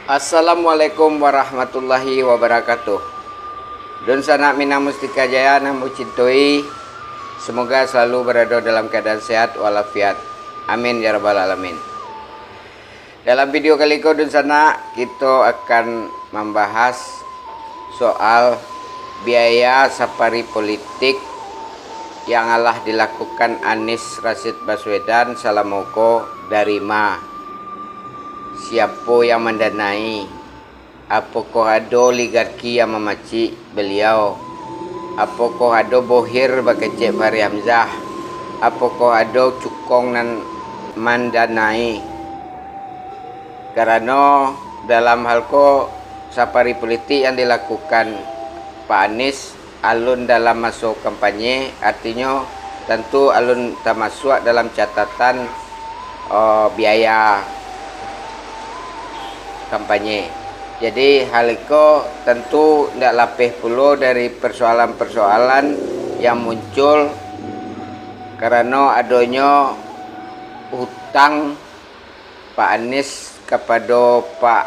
Assalamualaikum warahmatullahi wabarakatuh. Dun sanak mina mustika jaya namu cintoi. Semoga selalu berada dalam keadaan sehat walafiat. Amin ya rabbal alamin. Dalam video kali ini dun sanak kita akan membahas soal biaya safari politik yang telah dilakukan Anies Rashid Baswedan Salamoko dari siapa yang mendanai, apakah ada oligarki yang memaci beliau, apakah ada bohir bakecek Fahri Hamzah, apakah ada cukong dan mendanai. Karena dalam hal safari politik yang dilakukan Pak Anies alun dalam masuk kampanye, artinya tentu alun termasuk dalam catatan biaya kampanye. Jadi hal itu tentu tidak lapih pula dari persoalan-persoalan yang muncul karena adanya hutang Pak Anies kepada Pak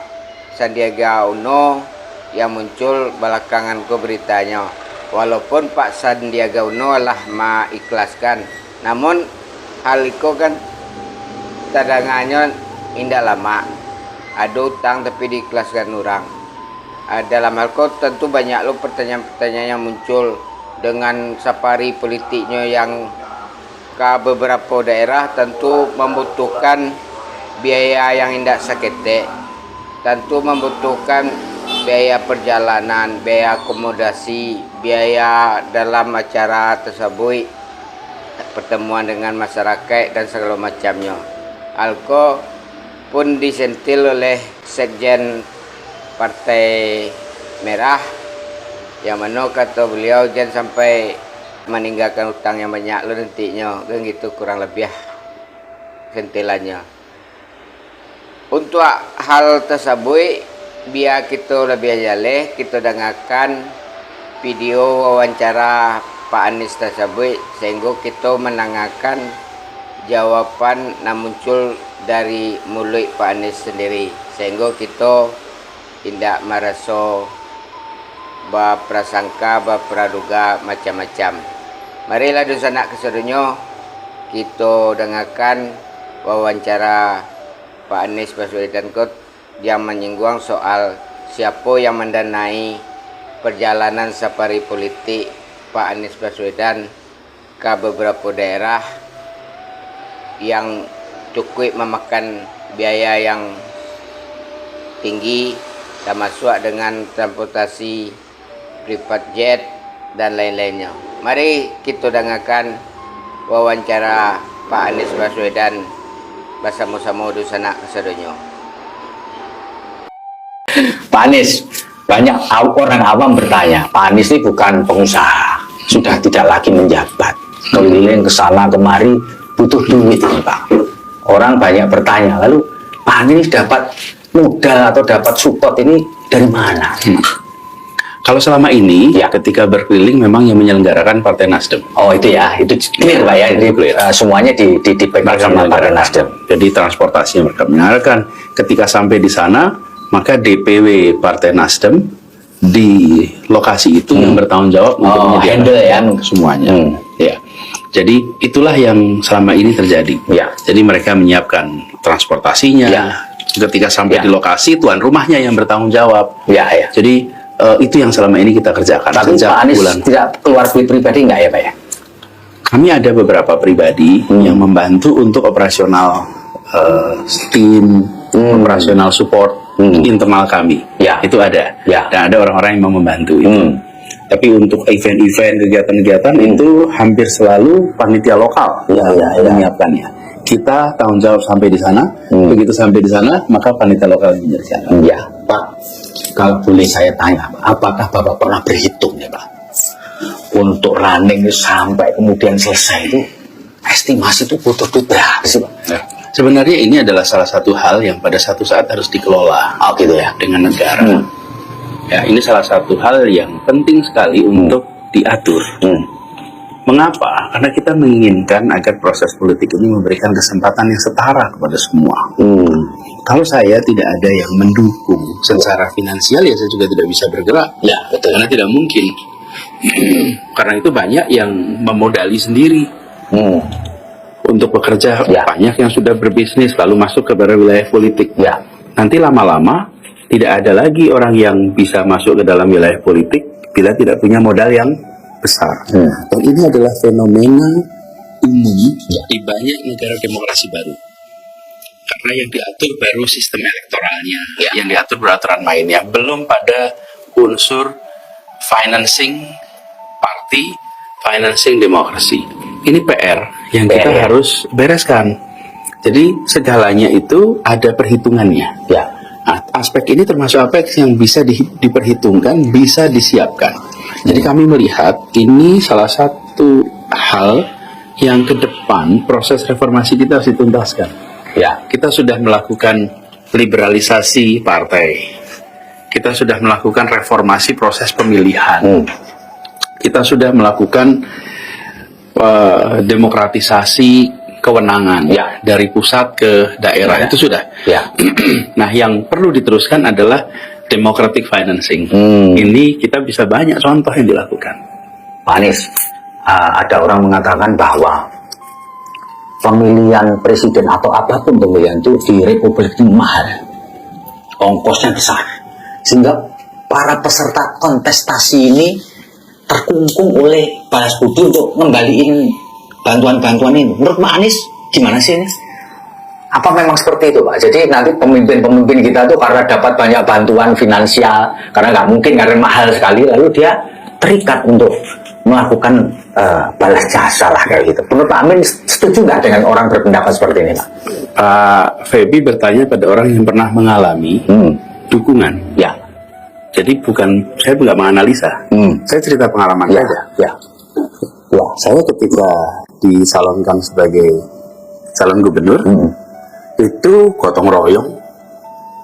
Sandiaga Uno yang muncul belakangan beritanya. Walaupun Pak Sandiaga Uno lah mengikhlaskan, namun hal itu kan cadangannya indah lama. Ada utang tapi diikhlaskan orang. Dalam hal itu tentu banyak lo pertanyaan-pertanyaan yang muncul dengan safari politiknya yang ke beberapa daerah tentu membutuhkan biaya yang tidak sakit, tentu membutuhkan biaya perjalanan, biaya akomodasi, biaya dalam acara tersebut, pertemuan dengan masyarakat dan segala macamnya. Alko pun disentil oleh Sekjen Partai Merah yang mana kata beliau jangan sampai meninggalkan hutang yang banyak lo nantinya, kan gitu kurang lebih sentilannya. Untuk hal tersebut biar kita lebih jale, kita dengarkan video wawancara Pak Anies tersebut sehingga kita menanyakan jawaban yang muncul dari mulut Pak Anies sendiri, sehingga kita tidak merasa berprasangka, berpraduga macam-macam. Marilah sanak kesedunya kita dengarkan wawancara Pak Anies Baswedan yang menyinggung soal siapa yang mendanai perjalanan safari politik Pak Anies Baswedan ke beberapa daerah yang cukup memakan biaya yang tinggi, termasuk dengan transportasi private jet dan lain-lainnya. Mari kita dengarkan wawancara Pak Anies Baswedan bersama-sama di sana kesedunya. Pak Anies, banyak orang awam bertanya, Pak Anies ini bukan pengusaha, sudah tidak lagi menjabat, keliling ke sana kemari, butuh duit ini Pak. Orang banyak bertanya, lalu Pak Anies dapat modal atau dapat support ini dari mana? Kalau selama ini, ya, ketika berkeliling memang yang menyelenggarakan Partai Nasdem. Oh itu ya, itu clear Pak ya, ini semuanya dipegang sama Partai Nasdem. Jadi transportasi yang mereka menyelenggarakan. Ketika sampai di sana, maka DPW Partai Nasdem di lokasi itu yang bertanggung jawab untuk menyediakan semuanya. Ya. Jadi itulah yang selama ini terjadi. Ya. Jadi mereka menyiapkan transportasinya. Ya. Ketika sampai di lokasi, tuan rumahnya yang bertanggung jawab. Ya, ya. Jadi itu yang selama ini kita kerjakan. Tapi Pak Anies tidak keluar duit pribadi nggak ya Pak ya? Kami ada beberapa pribadi yang membantu untuk operasional tim, operasional support internal kami. Ya. Itu ada. Ya. Dan ada orang-orang yang mau membantu itu. Tapi untuk event-event, kegiatan-kegiatan itu hampir selalu panitia lokal yang menyiapkannya. Kita tanggung jawab sampai di sana. Begitu sampai di sana, maka panitia lokal menyelesaikan. Ya, Pak. Kalau boleh saya tanya, apakah Bapak pernah berhitung ya Pak? Untuk running sampai kemudian selesai itu, estimasi itu butuh duit berapa sih Pak? Ya. Sebenarnya ini adalah salah satu hal yang pada satu saat harus dikelola gitu ya dengan negara. Ya, ini salah satu hal yang penting sekali untuk diatur. Mengapa? Karena kita menginginkan agar proses politik ini memberikan kesempatan yang setara kepada semua. Kalau saya tidak ada yang mendukung secara finansial, ya saya juga tidak bisa bergerak. Ya, betul. Karena tidak mungkin. Karena itu banyak yang memodali sendiri untuk bekerja. Ya. Banyak yang sudah berbisnis lalu masuk ke wilayah politik. Ya. Nanti lama-lama tidak ada lagi orang yang bisa masuk ke dalam wilayah politik bila tidak punya modal yang besar. Dan ini adalah fenomena umum di banyak negara demokrasi baru. Karena yang diatur baru sistem elektoralnya, yang diatur peraturan mainnya, belum pada unsur financing party, financing demokrasi. Ini PR yang kita harus bereskan. Jadi segalanya itu ada perhitungannya. Ya. Nah, aspek ini termasuk aspek yang bisa diperhitungkan, bisa disiapkan. Jadi kami melihat ini salah satu hal yang ke depan proses reformasi kita harus dituntaskan. Ya. Kita sudah melakukan liberalisasi partai. Kita sudah melakukan reformasi proses pemilihan. Kita sudah melakukan demokratisasi kewenangan dari pusat ke daerah. Itu sudah. Ya. Nah, yang perlu diteruskan adalah democratic financing. Ini kita bisa banyak contoh yang dilakukan. Pak Anies, ada orang mengatakan bahwa pemilihan presiden atau apapun pemilihan itu di Republik ini mahal, ongkosnya besar, sehingga para peserta kontestasi ini terkungkung oleh balas budi untuk ngembaliin bantuan-bantuan ini. Menurut Pak Anies gimana sih, Anies? Apa memang seperti itu, Pak? Jadi nanti pemimpin-pemimpin kita tuh karena dapat banyak bantuan finansial, karena nggak mungkin, karena mahal sekali, lalu dia terikat untuk melakukan balas jasa lah kayak gitu. Menurut Pak Amin, setuju nggak dengan orang berpendapat seperti ini, Pak? Feby bertanya pada orang yang pernah mengalami dukungan. Ya. Jadi saya nggak menganalisa. Saya cerita pengalaman saja. Ya. Ya, saya ketika dicalonkan sebagai calon gubernur, itu gotong royong,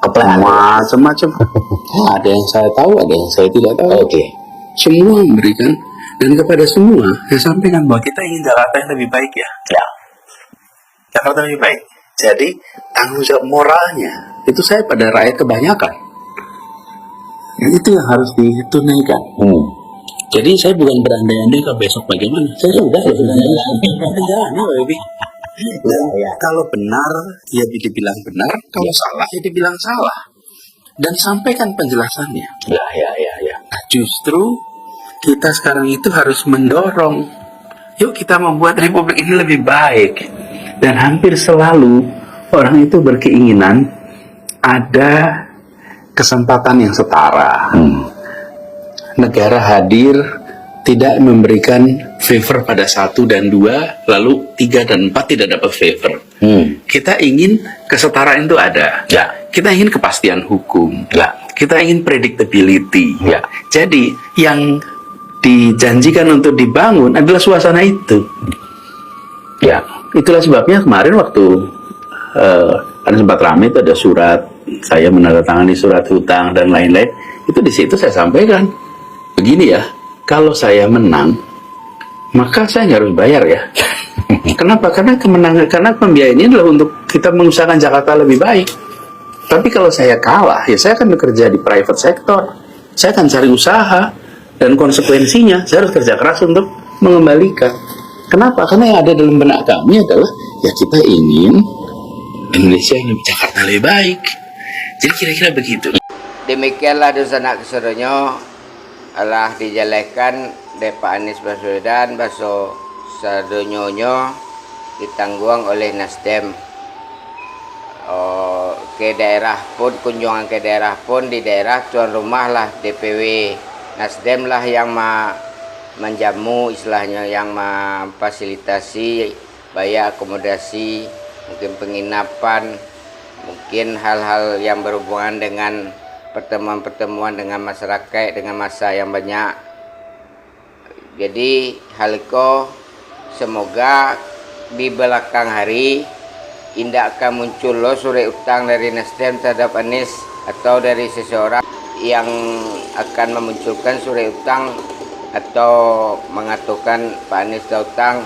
macam-macam. Ada yang saya tahu, ada yang saya tidak tahu. Semua memberikan, dan kepada semua saya sampaikan bahwa kita ingin Jakarta yang lebih baik ya. Jakarta lebih baik. Jadi tanggung jawab moralnya itu saya pada rakyat kebanyakan. Dan itu yang harus ditunaikan. Jadi saya bukan berandai-andai ke besok bagaimana. Saya sudah kalau benar ya dibilang benar, kalau salah ya dibilang salah, dan sampaikan penjelasannya. Nah, justru kita sekarang itu harus mendorong, yuk kita membuat Republik ini lebih baik. Dan hampir selalu orang itu berkeinginan ada kesempatan yang setara. Negara hadir tidak memberikan favor pada 1 dan 2, lalu 3 dan 4 tidak dapat favor. Kita ingin kesetaraan itu ada. Kita ingin kepastian hukum. Kita ingin predictability. Jadi yang dijanjikan untuk dibangun adalah suasana itu. Itulah sebabnya kemarin waktu ada sempat ramai, itu ada surat, saya menandatangani surat hutang dan lain-lain. Itu di situ saya sampaikan, begini ya, kalau saya menang, maka saya nggak harus bayar ya. Kenapa? Karena pembiayaan ini adalah untuk kita mengusahakan Jakarta lebih baik. Tapi kalau saya kalah, ya saya akan bekerja di private sector. Saya akan cari usaha, dan konsekuensinya saya harus kerja keras untuk mengembalikan. Kenapa? Karena yang ada dalam benak kami adalah, ya kita ingin Indonesia ini Jakarta lebih baik. Jadi kira-kira begitu. Demikianlah dosana keserunya Allah dijalankan oleh Pak Anies Baswedan baso sadonyonyo ditanggung oleh Nasdem. Ke daerah pun, kunjungan ke daerah pun, di daerah tuan rumah lah DPW Nasdem lah yang menjamu, istilahnya yang memfasilitasi bayar akomodasi, mungkin penginapan, mungkin hal-hal yang berhubungan dengan pertemuan-pertemuan dengan masyarakat, dengan massa yang banyak. Jadi hal itu semoga di belakang hari tidak akan muncul surat utang dari Nasdem terhadap Anies atau dari seseorang yang akan memunculkan surat utang atau mengatakan Pak Anies Dautang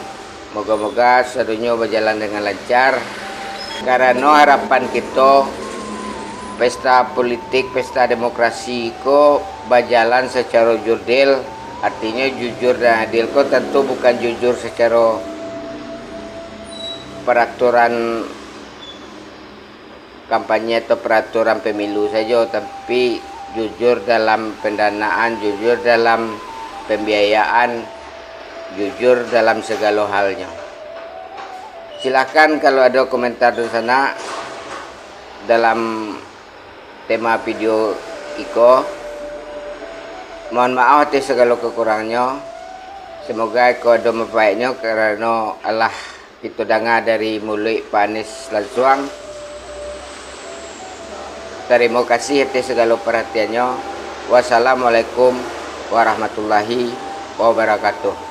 moga-moga sedunia berjalan dengan lancar, karena harapan kita pesta politik, pesta demokrasi ko berjalan secara jurdil, artinya jujur dan adil ko tentu bukan jujur secara peraturan kampanye atau peraturan pemilu saja, tapi jujur dalam pendanaan, jujur dalam pembiayaan, jujur dalam segala halnya. Silakan kalau ada komentar di sana dalam tema video Iko. Mohon maaf atas segala kekurangannya. Semoga Iko ada membaiknya karena Allah kita dengar dari mulut Pak Anies langsung. Terima kasih atas segala perhatiannya. Wassalamualaikum warahmatullahi wabarakatuh.